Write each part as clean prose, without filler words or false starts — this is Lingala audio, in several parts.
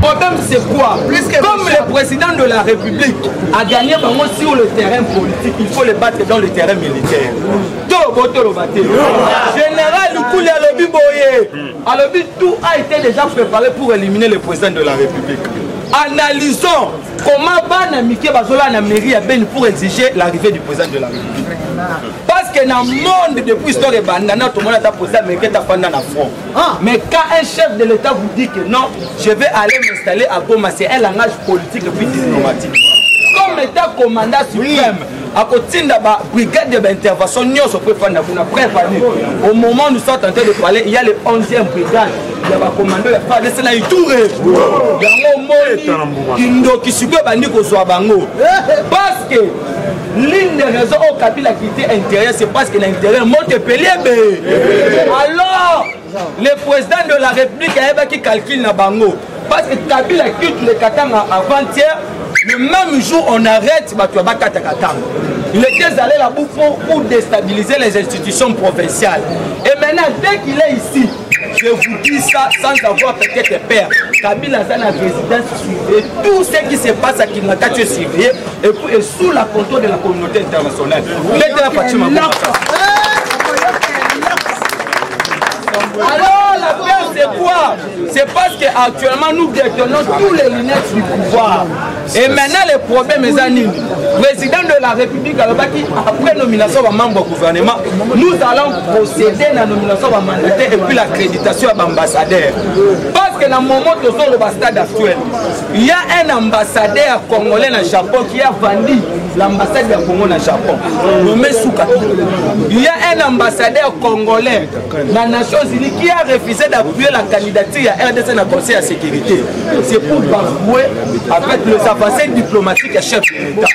problème c'est quoi? Comme le président de la République a gagné sur le terrain politique, il faut le battre dans le terrain militaire. Général Lukouli Alobi Boye, Alobi, tout a été déjà préparé pour éliminer le président de la République. Analysons comment Banamike Bazola na mairie à Ben pour exiger l'arrivée du président de la République. Parce que dans le monde depuis l'histoire de Bandana, tout le monde a posé Américain à prendre dans front. Mais quand un chef de l'État vous dit que non, je vais aller m'installer à Goma, c'est un langage politique et puis diplomatique. Comme État commandant suprême, à côté de la brigade d'intervention, au moment où nous sommes en train de parler, il y a le 11e brigade. Il y a un commandant, il y a parce que l'une des raisons au Kabila quitté intérieur, c'est parce que l'intérieur monte payé. Alors, le président de la République a qui calcule na bango. Parce que Kabila quitte le Katanga avant-hier, le même jour on arrête il était allé là-bas pour déstabiliser les institutions provinciales. Et maintenant, dès qu'il est ici, je vous dis ça sans avoir peut-être peur. Kabila a la résidence suivie. Tout ce qui se passe à Kinakati est suivi et sous la contrôle de la communauté internationale. Alors la peur c'est quoi? C'est parce qu'actuellement nous détenons tous les lunettes du pouvoir. Et maintenant le problème est à nous. Président de la République, après nomination de membre du gouvernement, nous allons procéder à la nomination de mandataire et puis l'accréditation de l'ambassadeur. Parce que dans le moment où nous sommes au stade actuel, il y a un ambassadeur congolais au Japon qui a vendu l'ambassade du Congo au Japon, nommé Souka. Il y a un ambassadeur congolais dans les Nations Unies qui a refusé d'appuyer la candidature à RDC dans le Conseil de sécurité. C'est pour bafouer avec les avancées diplomatiques et chef de l'État.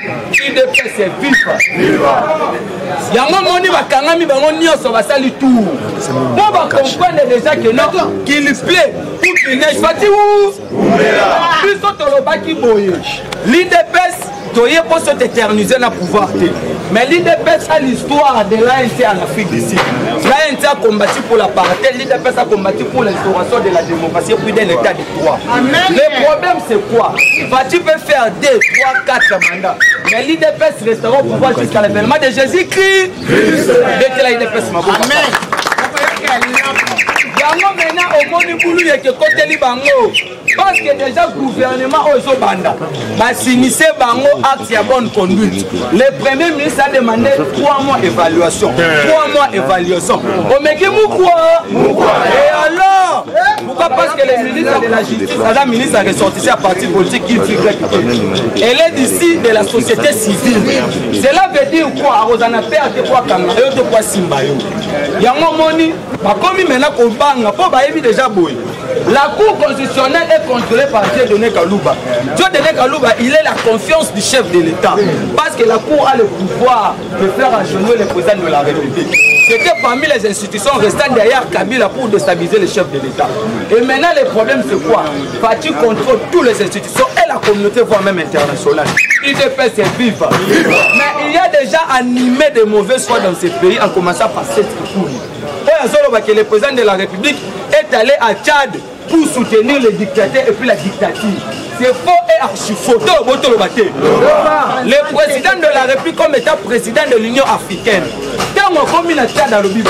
Il devait se vivre. Il y a un moment où il va tout. On va comprendre déjà que non, qu'il plaît pour qu'il neige. L'IDPS doit pas s'éterniser dans le pouvoir. Mais l'IDPS a l'histoire de l'ANC en Afrique d'ici. L'ANC a combattu pour la parité, l'IDPS a combattu pour l'instauration de la démocratie puis d'un état de droit. Le problème c'est quoi? Fati peut faire 2, 3, 4 mandats. Mais l'IDPS restera au pouvoir jusqu'à l'avènement de Jésus-Christ. Dès que l'IDPS m'a compris. Amen. Maintenant au monde du boulot, il y a que côté Libango. Parce que déjà le gouvernement au Banda va s'initier Bango acte à bonne conduite. Le premier ministre a demandé 3 mois d'évaluation. 3 mois d'évaluation. On met qui quoi? Et alors? Pourquoi? Parce que le ministre de la Justice, la ministre a ressorti à parti politique qui fait. Elle est d'ici de la société civile. Cela veut dire quoi? Rosana Père de quoi Kamayo de quoi Simbayo. Il y a un moment, comme maintenant qu'on banga, déjà boy. La Cour constitutionnelle est contrôlée par Dieudonné Kalouba. Dieudonné Kalouba, il est la confiance du chef de l'État. Parce que la Cour a le pouvoir de faire agenouiller le président de la République. C'était parmi les institutions restant derrière Kabila pour déstabiliser le chef de l'État. Et maintenant, le problème c'est quoi? Fati contrôle toutes les institutions et la communauté, voire même internationale. Il fait ses vivre. Mais il y a déjà animé de mauvaises foi dans ces pays, en commençant par cette cour. Que le président de la République est allé à Tchad pour soutenir les dictateurs et puis la dictature. C'est faux et archi faux. Le président de la République comme étant président de l'Union africaine, quand on commis la Tchad dans le Bible,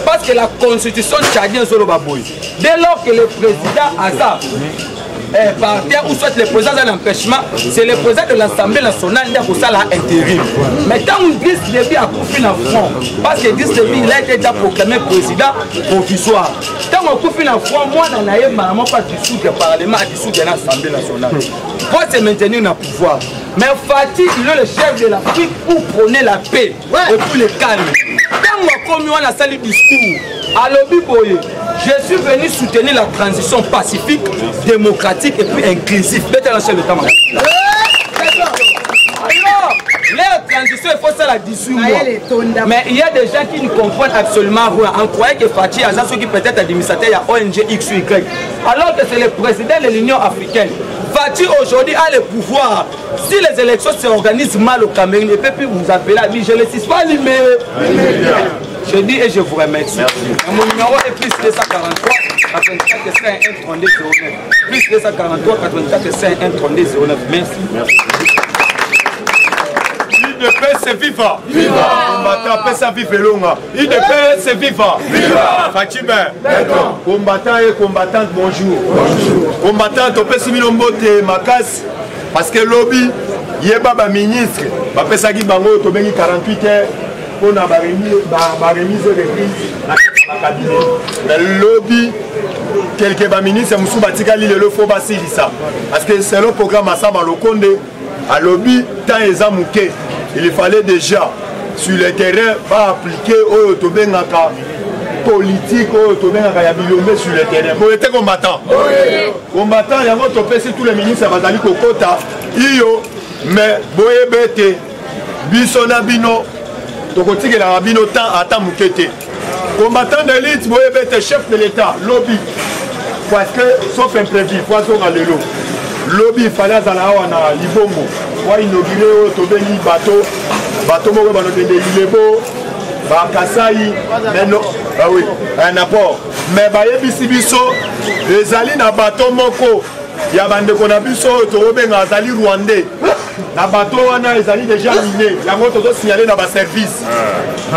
parce que la constitution tchadienne est dès lors que le président a ça, par terre ou soit le président d'un empêchement, c'est le président de l'Assemblée nationale qui a intérim. Mais tant on dit que Déby a coupé en front, parce que Déby il a été déjà proclamé président provisoire. Tant on coupe en front, moi dans la maman pas dissoudre le Parlement, dissoudre l'Assemblée nationale. Pour se maintenir dans le pouvoir. Mais Fati, il est le chef de l'Afrique pour prôner la paix et puis le calme. Quand on a salle discours, à l'Obi Boye, je suis venu soutenir la transition pacifique, démocratique et puis inclusive. Alors, la transition, il faut ça la 18 mois. Mais il y a des gens qui ne comprennent absolument rien. On croyait que Fati a ceux qui peut-être administrateur, il y a ONG X ou Y. Alors que c'est le président de l'Union africaine. Fati aujourd'hui a le pouvoir. Si les élections se organisent mal au Cameroun, il ne peut plus vous appeler à vie. Je ne le cite pas l'email. Je dis et je vous remercie. Mon numéro est plus 243. 84 51 32 09. Plus 243 84 51 32 09. Merci. IDPS viva! Viva! Combattant pesa vive longa. IDPS viva! Viva! Fatima! Combattant et combattante, bonjour. Bonjour. Combattant, on peut s'y nomboter Makas parce que lobby, yeba ba ministre, ba pesa ki bango to bengi 48 heures pour na ba remise de crise na cabinet. Le lobby quelques ba ministre musu batikali le fo ba silisa parce que c'est le programme Asaba Lokonde à lobby tant ezamuke. Il fallait déjà sur le terrain pas appliquer au Tobengaka politique au Tobengaka Yabilomé sur le terrain. Vous êtes combattant. Combattant, il y a votre PC, tous les ministres à Bazali Kokota, Iyo, mais Boyebete, Bissona Bino, Tokoti et la Rabino Tan Ata Moukete. Combattant d'élite, Boyebete, chef de l'État, lobby. Parce que, sauf imprévu, poisson à l'élo. Lobby, il fallait à Zalawana, Libongo. Moi, inauguré au Tobeni bateau, bateau moko banokende Ilebo, Bakasai, mais non, ah oui, un apport. Mais bayebisi biso, ezali na bateau moko, ya bande kona biso tobenga azali rwandais. Na bateau wana ezali déjà miné, yango tozo signaler na ba service.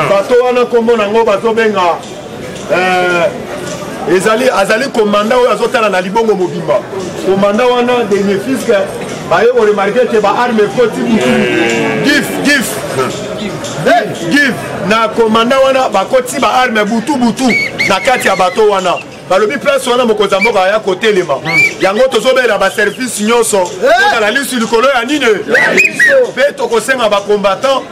Bateau wana kombo nango bazobenga azali commandant oyo azotala na libongo mobimba. Commandant wana bénéfice que baye ko remarquer que ba arme foti gif na commandant wana bakoti ba arme butu na kati ya bato wana balobi place wana mokonza mboka ya côté lema yango tozobela ba service nyonso na liste likolo ya nini pe tokosenga ba combattant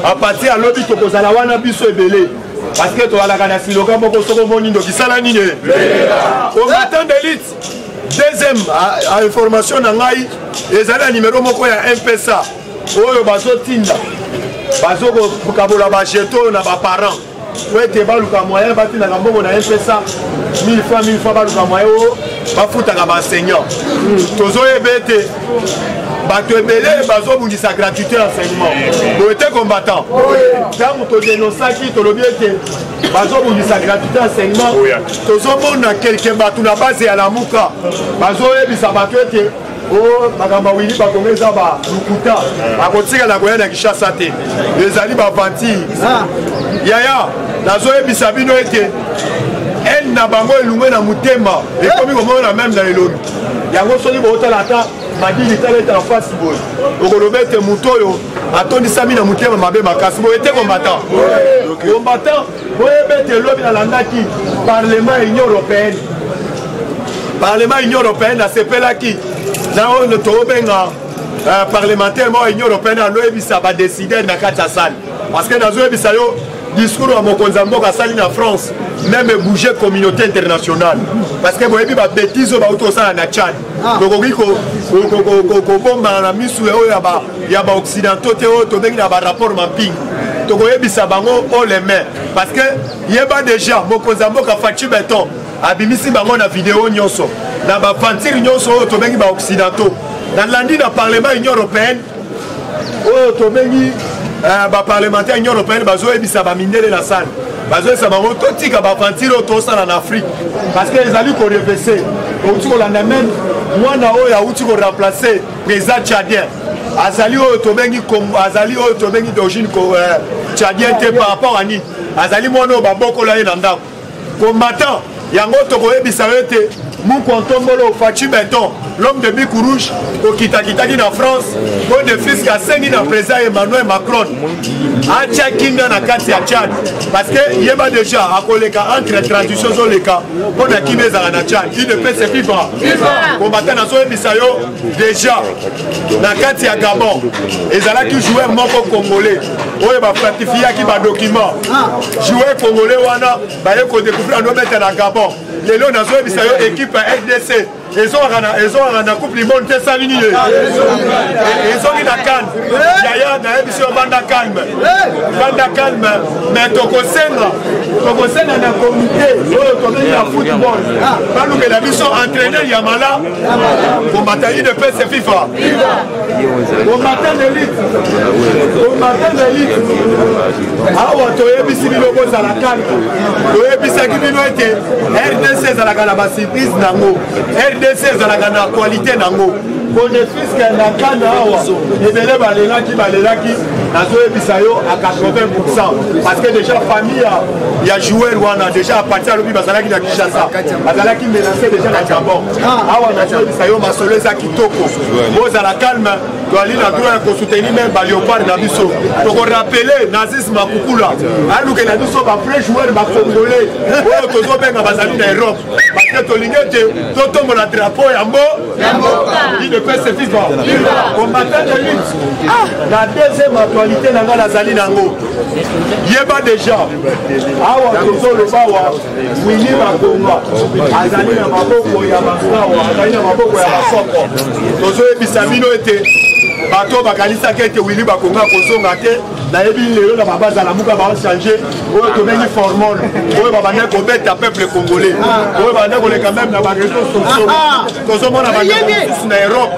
a partir ya lobi tokozala wana biso ebele parce que toalaka na siloka moko soko moni ndo kisala nini combattant d'élite. Deuxième information na ngai ezali na numéro moko ya MPSA oyo bazotinda bazokokabola bajeto na baparent po ete baluka moyen batindaka mbongo na MPSA 1000 francs baluka moyen oyo bafutaka baenseignant tozoyeba ete bato ebele bazobungisa gratuité enseignement boye te combattant ntango todenosaki tolobi ete bazobungisa gratuité enseignement tozomona kelke bato na base ya lamuka bazoyebisa bato ete makambo wili bakongo eza balukuta bakotikala koya na Kinshasa te ezali bavantire yaya nazoyebisa bino ete elle na bango elungwe na mutema ekomi komona même na elongi yango soki bootala ata madini tala ete na fasi boye okoloba ete moto oyo atondisami na mutema mabe makasi boye te combattant boyeba ete elobi nalandaki parlement union européenne asepelaki na oyo tobenga parlementaire mo union européenne aloyebisa badécideur na kati ya sale parce que nazoyebisa yo discours ya mokonzi ya mboka asali na France même bouger communauté internationale parce que boyebi babétise oyo bauti kosala na Tchad tokoki kobombana na misu oyo ya baoccidentaux te oyo tobengi na barapport mapping tokoyebisa bango o les mains parce que yeba déjà mokonzi ya mboka Fachi Beton abimisi bango na vidéo nyonso na bavantire nyonso oyo tobengi baoccidentaux nalandi na parlement union européenne oyo tobengi baparlementaire union européenne bazoyebisa bamindele na sane bazoyebisa bango totika bavantire oyo tosala na Afrique parce que ezali korevese outi kolanda même mwana oyo auti koremplace président tchadien azali oyo tobengi d'origine tchadien te par rapport à nini azali mwana oyo babokola ye na ndako combattant yango tokoyebisa yo ete Mukontombolo Fachi Beton l'homme de bic rouge au Kitakitaki na France au de fils asengi na président Emmanuel Macron atia kinga na kati ya Tchad parce que yeba déjà akoleka entre transition zoleka pour na kimeza na Tchad il ne peut se vivre combattant na so ebisa yo déjà na kati ya Gabon ezalaki joueur moko congolais oyo ba ratifiaki ba document joueur congolais wana ba ye ko découvrir no mettre na Gabon lelo na so ebisa yo équipe RDC ezongaka na coupe du monde te sali nini ezongi na calme yaya nayebi so banda calme mais tokosenga na comité oyo tobengi ya football balukela biso entraîneur ya mala kombata UDPS FIFA combattant d'élite awa toyebisi bino kozala calme toyebisaki bino ete RDC ezalaka na basurprise nango RDC ezalaka na qualité nango konefiske na kana awa ebele balelaki nazoyebisa yo à 80% parce que déjà famille ya joueur wana déjà apartir alobi bazalaki na Kinshasa bazalaki menacé déjà na Gabon awa nazoyebisa yo masolo eza kitoko bozala calme toali na droit ya kosoutenir même baleopard na biso tokorapele nazis makukula aluke na biso bafrais joueur bacongolais oyo tozobenga bazali na Europe parce que tolingi ete totombola drapeau ya UDPS FIFA combattant de lutte la deuxième actualité nanga nazali nango yeba déjà awa tozoloba wa Willy Bakonga azali na maboko ya basawa azali na maboko ya basoko tozoyebisa bino ete bato bakanisaki ete Willy Bakonga kozonga te nayebi lelo na babasa la muka baochange oyo tobengi formole oyo babanda kobeta peuple congolais oyo babanda koleka même na bareseau sociaux tozomona bandeko mosusu na Europe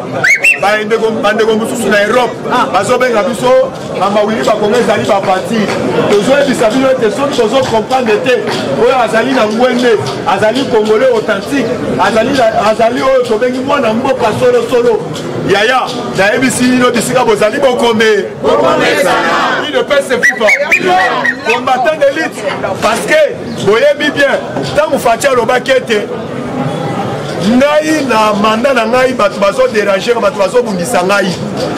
bandeko mosusu na Europe bazobenga biso mama Willy Bakonga ezali baparti tozoyebisa bino ete soki tozokomprendre te oyo azali na ngwende azali congolais authentique azali oyo tobengi mwana mboka solosolo yaya nayebisi bino bisika bozali bokome UDPS FIFA combattant d'élite parce que boyebi bien ntango Fachi alobaki ete ngai na manda na ngai bato bazodéranger bato bazobundisa ngai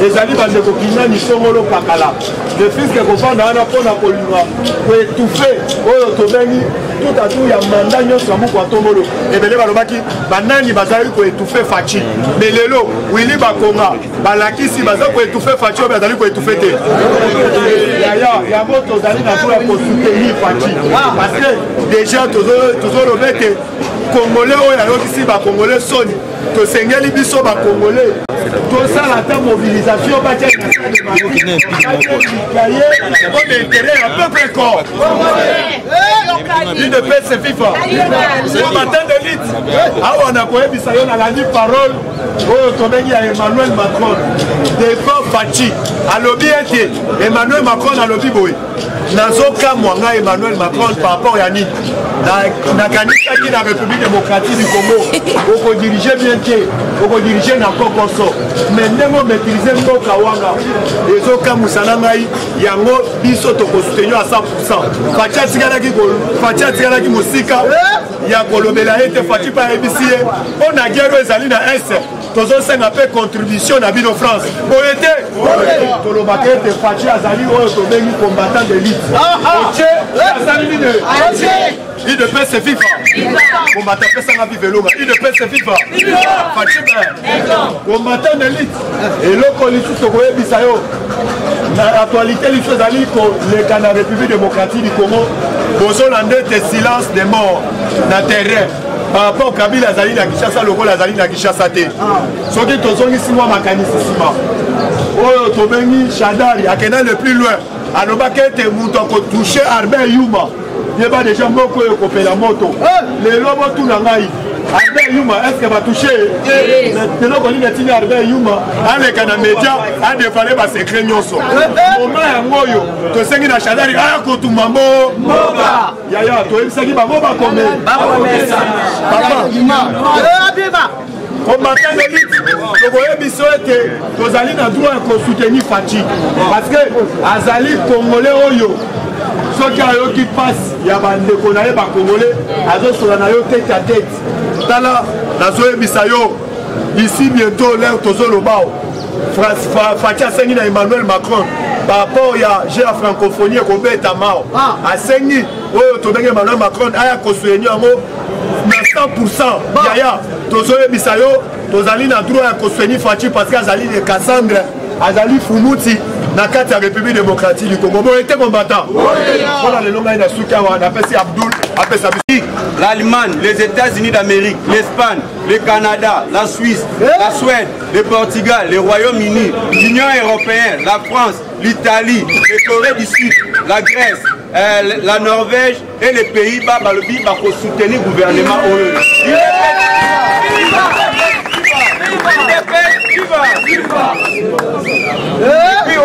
ezali bandeko kinani songolo pakala de fiske kofanda wana mpona kolinga koétouffe oyo tobengi tout à tout ya manda nyonso ya moko ya tombolo ebele balobaki banani bazali koétouffe Fachi mais lelo Willy Bakonga balakisi baza koétouffe Fachi oyo bazali koétouffe te yango tozali na droit ya kosoutenir Fachi parce que déjà tozoloba ete congolais oyo ayokisi bacongolais soni tosengeli biso bacongolais tosala ata mobilisation batia intérêt ya peuple corps UDPS FIFA combattant d'élite awa nakoyebisa yo nalandi parole oyo tobengi ya Emmanuel Macron devant Fachi alobi ete Emmanuel Macron alobi boye nazokamwa ngai Emmanuel Macron par rapport ya nini nakanisaki na République démocratique du Congo okodirige bien te okodirige na kokoso mais ndenge omaîtrise mboka wanga ezokamusana ngai yango biso tokosoutenir à 100%. Fachi atikalaki mosika ya kolobela ete Fachi pa ayebisi ye mpo na guerre oyo ezali na este tozosenga mpe contribution na bino France boye te tolobaka ete Fachi azali oyo tobengi combattant d'élite otie azali nini UDPS FIFA combattant pesanga vivelonga UDPS FIFA Fachi combattant d'élite eloko lisusu tokoyebisa yo na actualité lisusu ezali koleka na République démocratique du Congo bozolanda ete silence des morts na terrain par rapport Kabila azali na Kinshasa lokola azali na Kinshasa te soki tozongisi mwa makanisi nsima oyo tobengi Shadari akenda le plus loin alobaki ete moto akotouche Albert Yuma yeba deja moko oyo kopela moto lelo botuna ngai Albert Yuma est-ce que va toucher teloko nini atini Albert Yuma aleka na média adefale basekret nyonso moma yango oyo tosengi na Shadari aya kotuma mboka yaya toyebisaki bango bakome combattant d'élite tokoyebiso ete tozali na droit ya kosoutenir Fachi parce que azali congolais oyo soki ayoki pasi ya bandeko na ye bacongolais azosola na yo tete à tete tala nazoyebisa yo ici bientôt lere tozolobao Fachi asengi na Emmanuel Macron par rapport ya jeu ya francophonie ekobeta mao asengi oyo tobengi Emmanuel Macron aya kosoutenir yango na 100% yaya tozoyebisa yo tozali na droit ya kosoutenir Fachi parce que azali de Cassandre azali Fumuti na kati ya République démocratique du Congo boye te combattant mpona lelo ngai na suki awa napesi Abdoul l'Allemagne, les États-Unis d'Amérique, l'Espagne, le Canada, la Suisse, la Suède, le Portugal, le Royaume-Uni, l'Union européenne, la France, l'Italie, la Corée du Sud, la Grèce, la Norvège et les Pays-Bas pour soutenir le gouvernement. Et puis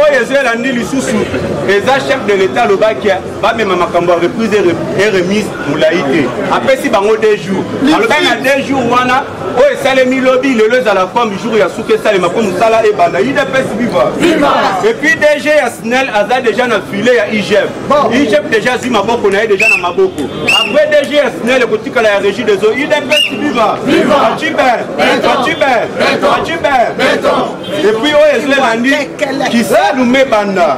les chefs de l'État le bac va même ma reprise et remise moulaïté après si bango 2 jours alors ben 2 jours wana o esalemi lobby le à la femme jour ya souke salema comme sala et bana il dépêche viva et puis DG ya SNEL aza déjà na filet ya IGF IGF déjà zima boko na déjà na maboko après DG ya SNEL kotika la régie des eaux il dépêche viva et puis o esalemi qui ça nous met banda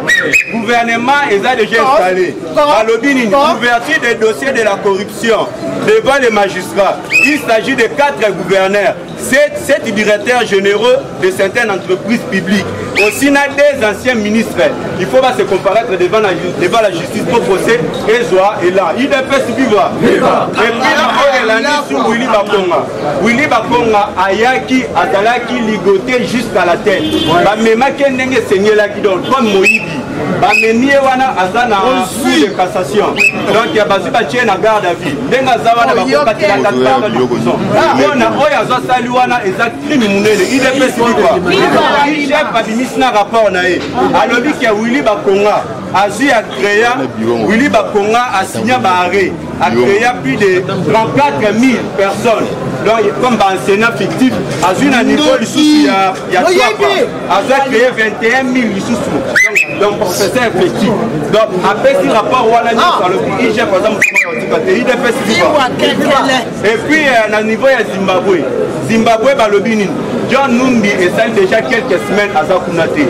gouvernement est déjà installé à l'obini ouverture des dossiers de la corruption devant les magistrats. Il s'agit de 4 gouverneurs, 7 directeurs généraux de certaines entreprises publiques. Aussi, des anciens ministres. Il faut pas se comparaître devant la justice pour procès et Zoa et là. Il dépêche vivre. Et puis là, on est sur Willy Bakonga. Willy Bakonga, Ayaki, Azalaki, ligoté jusqu'à la tête. Même Kenenge Seigneur là qui donne comme Moïbi. Bameni wana azana sous de cassation. Donc il y a basu batien na garde à vie. Denga zawana bakoka tilaka tanga de prison. Yona oya zo sali wana exact crime munene. Il est pesé quoi. Il chef babimisi na rapport na e. Alobi ki Willy Bakonga Azu a créé Willy Bakonga a signé barré a créé plus de 34 000 personnes. Donc, comme dans un Sénat fictif, Azu a un niveau de souci, il y a 3 fois. Azu a créé 21 000 sous. Donc, professeur effectif. Donc, après ce rapport, on le IG, par exemple, et puis, à niveau de Zimbabwe, Zimbabwe, Balobini, John Numbi et ça déjà quelques semaines à Zakunate.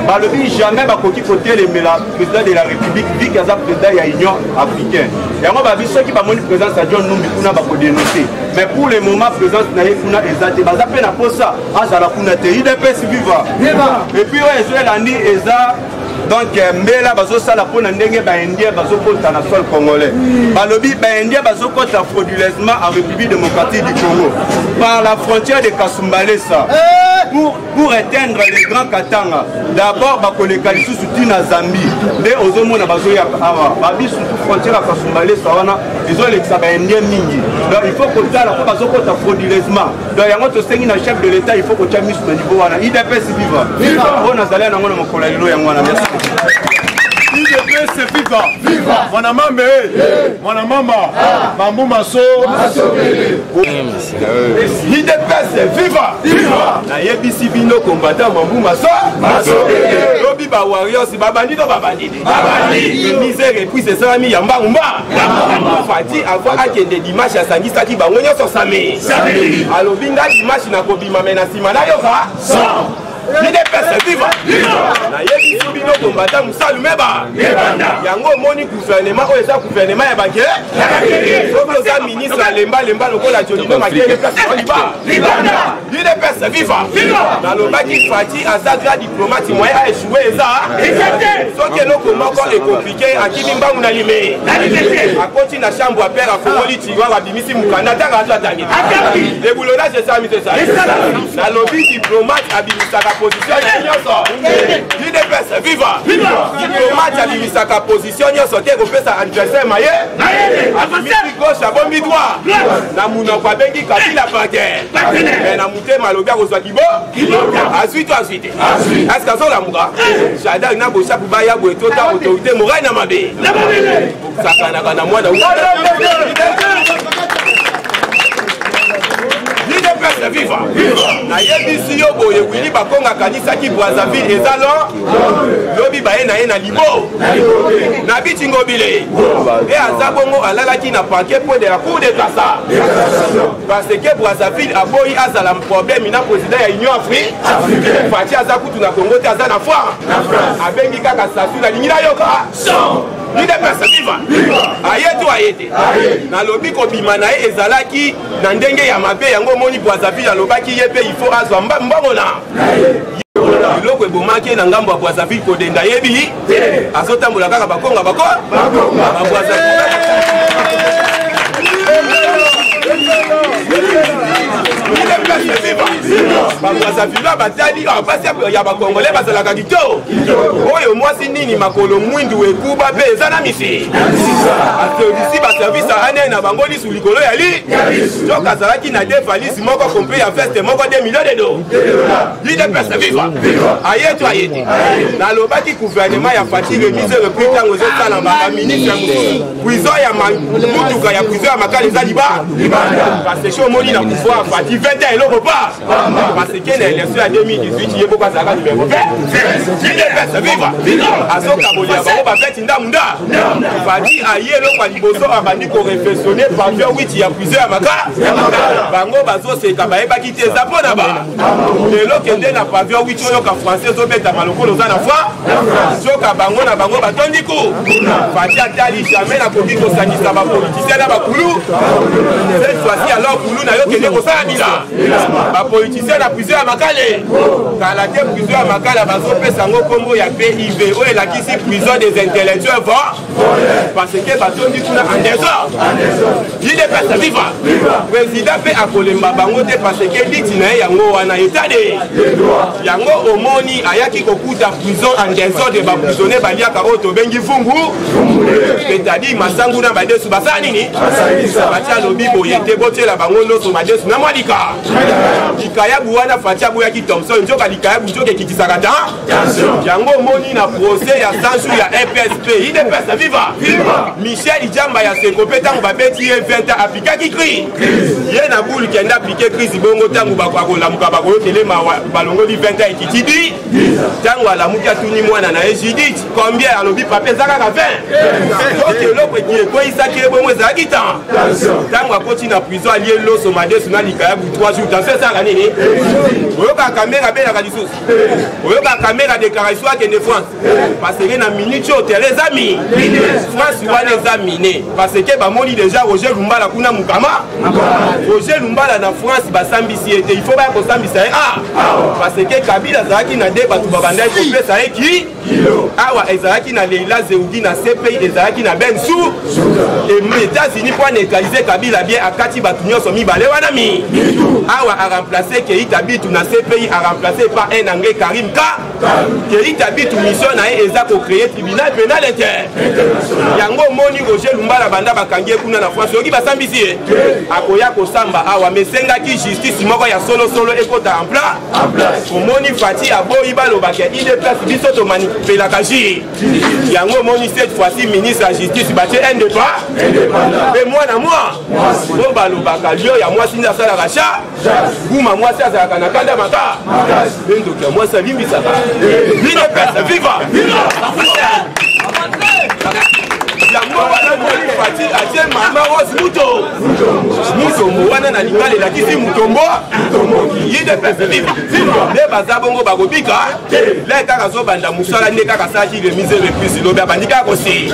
Balobi jamais bakoki côté le président de la République, vu qu'il y a président de l'Union africaine. Et on va voir ceux qui vont monter présence à John Numbi pour nous dénoncer. Mais pour le moment, présence n'a pas été basée à pour ça. À Zalakunate, il est pas vivant. Et puis, on est là, donc, Mbela bazo sala pour n'endenge ba Indien bazo kota na sol congolais. Balobi ba Indien bazo kota frauduleusement en République démocratique du Congo par la frontière de Kasumbalesa pour éteindre les grands Katanga. D'abord bakoleka lisusu tina Zambie. Nde ozomona bazo ya awa. Babi sur frontière à Kasumbalesa wana ils ont les ba Indien mingi. Donc il faut kota la bazo kota frauduleusement. Donc yango to sengi na chef de l'état il faut kota mis au niveau wana. IDPS viva. Viva. On a zalé na ngona mokola lilo yango wana. Merci. IDPS c'est viva. Viva. Mwana mambe. Mwana mama. Mambo maso. IDPS c'est viva. Viva. Na yebisi bino combattant mambo maso. Maso. Lobi ba warriors babandi to babandi. Babandi. Misère et puis c'est ça mi yamba umba. Fati avant akende dimanche ya sangisa ki bango nyoso same. Same. Alobinga dimanche na kobima mena sima na yoka. IDPS viva. Na yebi subino combattant musalu meba. Yango moni gouvernement o eza gouvernement ya banke. Soko za ministre lemba lokola Jolino Makele place Oliba. IDPS viva. Na lobaki Fati azagra diplomate moyen a échoué eza. Soki eloko moko est compliqué akimi mbangu na lime. Akoti na chambre à père afongoli tiwa babimisi mukanda tanga atlatani. Le boulonnage c'est ça mise ça. Na lobby diplomate abimisaka position IDPS viva. Diplomate abimisaka position nyonso te kopesa adversaire maye. Abimisi gauche abombi droit. Na munoko abengi Kabila bancaire. Mais na mutema alobi akozwa kibo. Azwito azwite. Est-ce que ça la muka? Jada na bosha baya boetota autorité morale na mabe. Sakana kana mwana. IDPS viva. Na yebisi yo boye Willy Bakonga kanisa ki Brazzaville ezalo lobi baye na ye na libo na bitingo bile et azabongo alalaki na paquet pour de la cour de cassation parce que Brazzaville aboyi azala problème na président ya Union africaine Fati azakutu na Congo te azana foi abengi kaka sasu na lingina yoka IDPS viva. Ayeto ayete. Na lobi ko bima na ye ezalaki na ndenge ya mabe yango moni Brazzaville alobaki yepe il faut azwa mbongo na. Biloko ebomaki na ngambo ya Brazzaville ko denda yebi. Azotambola kaka bakonga bako. Brazzaville. Bazavila batali basi ya bakongole bazalaka kitoko oyo mwasi nini makolo mwindu ekuba pe ezana misi asolisi baservice ane na bango lisu likolo ya li soka azalaki na deux valises moko complet ya veste moko 2 millions de dollars lide pesa viva ayetu ayeti nalobaki gouvernement ya fati remise repris ntango ezosala baministre prison ya mutuka ya prison ya makala eza liba parce que omoni na pouvoir fati 20 ans eloko pa parce que na élection ya 2018 yeboko azalaka numéro 20 lide pesa viva azokabolia bango bafeti ndamunda fati aye eloko ya liboso abandi koreflexionne pavio 8 ya prison ya makala bango bazoseka bayebaki te eza mpo na ba lelo kende na pavio 8 oyoka français ezobetama lokolo oza na foi soka bango na bango batondi ku fati atali jamais nakoki kosangisa bapolitisien na bakulu cette fois-ci alors kulu na yo kende kosala bila bapolitisien na prison ya makale kala te prison ya makala bazopesa yango kombo ya PIV oyo elakisi prison des intellectuels parce que batondi kuna en désordre il est pesa viva président mpe akolemba bango te parce que liti na ye yango wana etade yango omoni ayaki kokuta prison en désordre baprisonnier baliaka oyo tobengi fungu c'est-à-dire masangu na badesu basala nini batia alobi boye te botiela bango nyonso badesu na mwa likayabu wana fati aboyaki Thomson nzoka likayabu nzoka ekikisaka ta yango omoni na procès ya sansu ya EPSP ide pesa viva Michel Ijamba ya Sekope ntango babeti ye 20 ans aplikaki cri ye na bulu kende aplike crise bongo ntango bakolamuka bakoyotelema balongoli 20 ans ekitidi ntango alamuki atuni mwana na ye Judith combien alobi pape eza kaka 20 donc eloko ekoyisaki ye bongo ezalaki tan ntango akoti na prison alie loso madesu na likayabu 3 jours tanso ezalaka nini oyoka kamera abelaka lisusu oyoka kamera déclaration akende France parce que na minute oyo tere eza mi France wana eza mine parce que bamoni déjà Roger Lumbala kuna mukama Roger Lumbala na France basambisi ete il faut baya kosambisa ye parce que Kabila azalaki na de bato babandaki kopesa ye ki awa ezalaki na Leila Zeudi na CPI ezalaki na Bensu et États-Unis pour neutraliser Kabila bien akati bato nyonso mibale wana mi awa a remplacer Keita Bitu na CPI a remplacer par un Anglais Karim Ka Keita Bitu mission na ye eza ko créer tribunal pénal inter yango moni Roger Lumbala banda bakangie kuna na France yoki basambisi ye akoya kosamba awa mesengaki justice moko ya solo ekota en place omoni fati aboyi balobaka ide place biso to manipulaka ji yango moni cette fois-ci ministre ya justice batie indépendant pe mwana mwa balobaka lio ya mwasi nda asalaka cha guma mwasi azalaka na kanda maka ndoki ya mwasi alimbisaka ide place viva yango wana moni fati atie mama Rose mutombo wana na lingala elakisi mutombo yide pesa viva nde baza bongo bakobika le kaka zobanda mosala nde kaka salaki remise reprise lobi abandi kaka kosi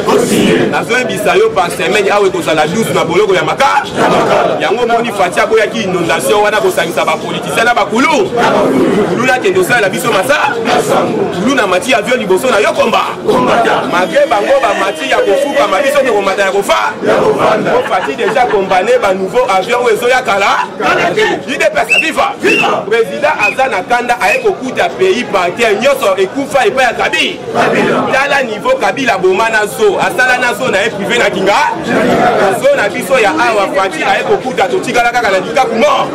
nazoyebisa yo par semaine awe kozala 12 na boloko ya maka yango moni fati aboyaki inondation wana kosangisa bapolitisien na bakulu nakende osala biso masa kulu na mati avion liboso na yo komba make bango bamati ya kofuka mabiso te komata ya kofa ofati déjà condamné ba nouveau avion oyo ya kala ide pesa viva président aza na kanda aye kokuta pays bancaire nyonso ekufa epai ya Kabila tala niveau Kabila boma na zo asala na zo na ye privé na kinga zo na biso ya awa fati aye kokuta totikala kaka na likaku mo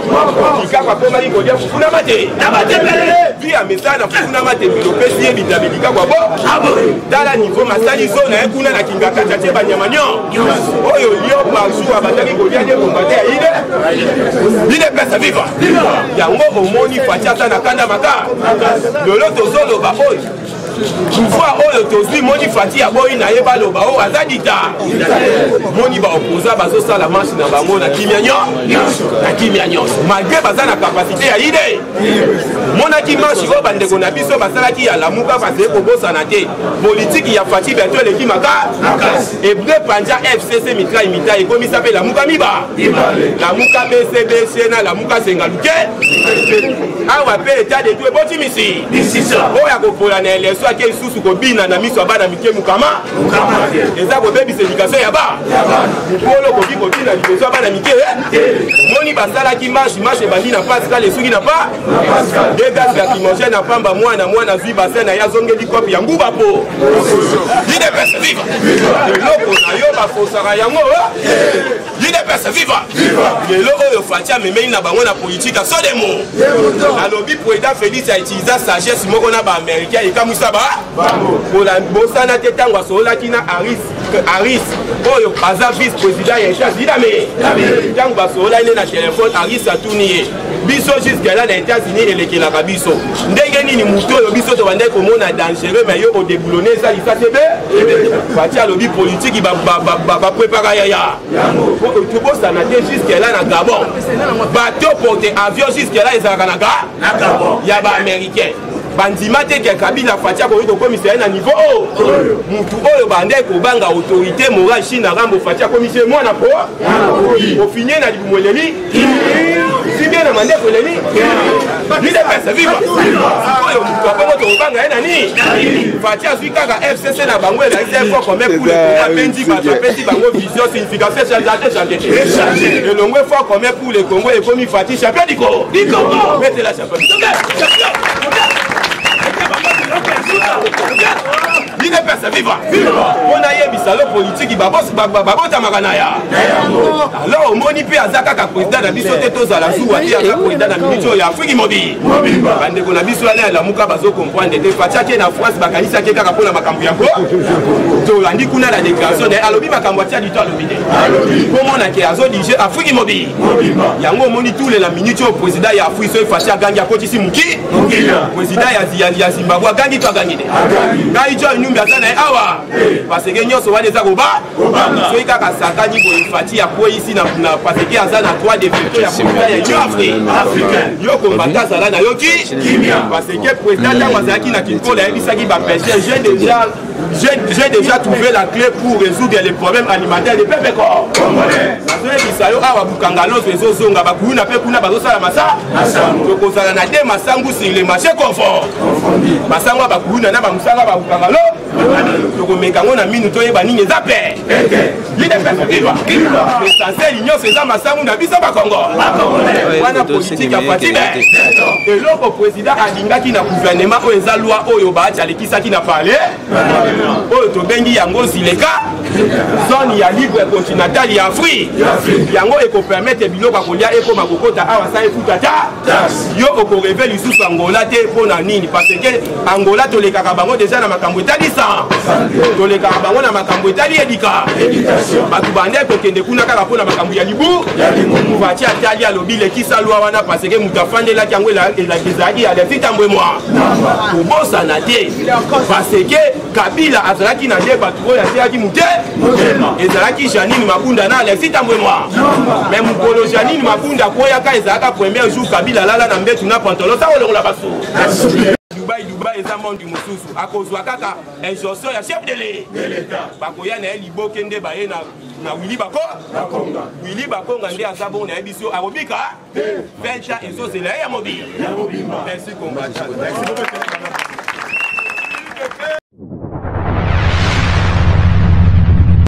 likaku akomaki kolia fufuna mate vi ya mesa na fufuna mate bilopesi ye bitabilika kwa bo tala niveau masali zo na ye kuna na kinga kachache banyama oyo lio parjour abandaki kolia de kombate ya ide pesa viva yango omoni fati aza na kanda maka lelo tozoloba oyo pouvoir oyo tozwi moni fati aboyi na ye baloba oyo aza dita moni baoposa bazosala marche na bango na kimia nyonso malgré baza na kapasité ya ide monaki marche oyo bandeko na biso basalaki ya lamuka parce ekobosana te politiki ya fati bientôt eleki maka ebre panja FCC mitra imita ekomisa mpe lamuka miba lamuka BCBC na lamuka sengaluke awa mpe etat de tout ebotimisi oyo akopola na election ake lisusu kobina na miso ya bana mike mukama eza kobebisa éducation ya ba mokolo koki kotina liboso ya bana mike moni basalaki marche ebandi na pascal esuki na pa degas ya kimogène na pamba mwana zwi basin na ye azongeli kope ya nguba po lidepese viva eloko na yo bafosaka yango lidepese viva lelo oyo faci amemeli na bango na politike asodemo alobi président félix autiliza sagesse moko na baaméricain ekamwisa bosana te ntango asololaki na Harris oyo aza vice président ya échange didame ntango basololani na telefone Harris atuni ye biso jusque là na États-Unis elekelaka biso ndenge nini moto oyo biso tobandaki komona dangereux mais yo odeboulone esalisa tebe faci alobi politike baprépara yaya tobosana te jusque là na Gabon bato porte avion jusque là ezalaka na Gabon ya baaméricain bandima te ke Kabila faci akoki kokomisa ye na niveau mutu oyo bande kobanga autorité morale chine arambo faci akomisa mwana po ofinye na libumu eleli si bien na mandeko eleli lidepese viva oyo mutu akongo tokobanga ye nani faci azwi kaka FCC na bango ezalaki effort comme pour le apendi bato apendi bango vision signification chante elongo effort comme pour le Congo ekomi faci champion du Congo mete la champion lidepese viva mpona yebisa lo politiki babotamaka na ya alors omoni mpe aza kaka président na biso te tozala zuwa te aza président na miniti oyo afriki mobile bandeko na biso wana yalamuka bazokomprendre te fatiaki na france bakanisaki kaka mpona makambo yango tolandi kuna na déclaration naye alobi makambo atia lito alobi te komonake azodirige afriki mobile yango omoni tule na miniti oyo président ya afrique soki fati agangi akotisi moki président ya zimbabwe agangi to agangi te ngai jo nyumbi aza na ye awa parce que nyonso wana eza koba soki kaka sakani boye fati ya kweyisi na parce que aza na droit de veto ya président ya union africaine yo kombata azala na yoki parce que président ntango azalaki na kinkola ayebisaki bapêche j'ai déjà trouvé la clé pour résoudre les problèmes alimentaires de peuple nazoyebisa yo awa bukangaloso ezozonga bakuyuna mpe kuna bazosala masa tokozala na de masangu sur le marché confort masango bakuyuna na bamusanga babukangalo tokomeka ngo na minu toyeba nini eza pe lidepese viva essentiel nyonso eza masangu na biso bakongo wana politike ya fatime eloko président alingaki na gouvernement oyo eza loi oyo baati alekisaki na parle oyo tobengi yango zileka zone ya libre continental ya afrique yango ekopermettre biloko ya kolia ekoma kokota awa sa efuta ta yo okoreve lisusu angola te mpona nini parce que angola tolekaka bango deja na makambo etali san tolekaka bango na makambo etali edika bato bande kokende kuna kaka mpona makambo ya libu fati atali alobi lekisa lwa wana parce que moto afandelaki yango ezalaki alesitambwe mwa kobosana te parce que Kabila azalaki na nde bato oyo atiaki mute ezalaki Janine Mabunda na Alexis Tambwemwa mais mokolo Janine Mabunda koyaka ezalaka premier jour Kabila lala na mbetu na pantalon sa olongola baso Dubai eza mondi mosusu akozwa kaka injonction ya chef de l'État bakoya na ye liboke nde baye na Willy Bakonga nde aza bongo na ye biso akobika venture ezozela ye ya mobile merci combattant